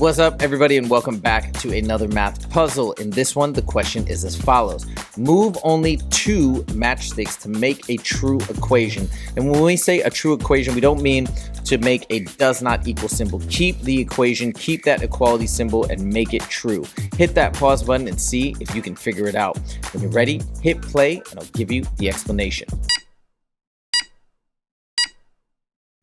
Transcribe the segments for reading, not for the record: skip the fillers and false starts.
What's up, everybody, and welcome back to another math puzzle. In this one, the question is as follows. Move only 2 matchsticks to make a true equation. And when we say a true equation, we don't mean to make a does not equal symbol. Keep the equation, keep that equality symbol, and make it true. Hit that pause button and see if you can figure it out. When you're ready, hit play, and I'll give you the explanation.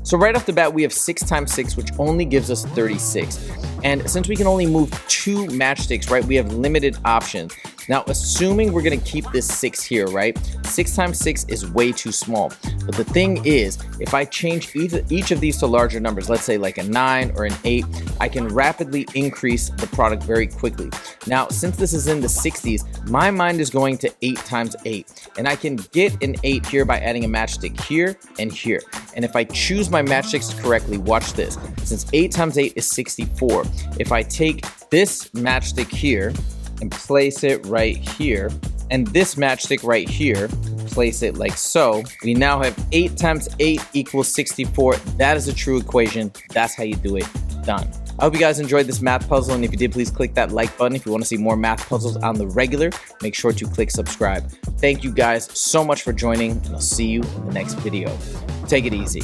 So right off the bat, we have 6 times 6, which only gives us 36. And since we can only move 2 matchsticks, right, we have limited options. Now, assuming we're gonna keep this 6 here, right, 6 times 6 is way too small. But the thing is, if I change each of these to larger numbers, let's say like a 9 or an 8, I can rapidly increase the product very quickly. Now, since this is in the 60s, my mind is going to 8 times 8. And I can get an 8 here by adding a matchstick here and here. And if I choose my matchsticks correctly, watch this. Since 8 times 8 is 64, if I take this matchstick here and place it right here, and this matchstick right here, place it like so, we now have 8 times 8 equals 64. That is a true equation. That's how you do it. Done. I hope you guys enjoyed this math puzzle, and if you did, please click that like button. If you want to see more math puzzles on the regular, make sure to click subscribe. Thank you guys so much for joining, and I'll see you in the next video. Take it easy.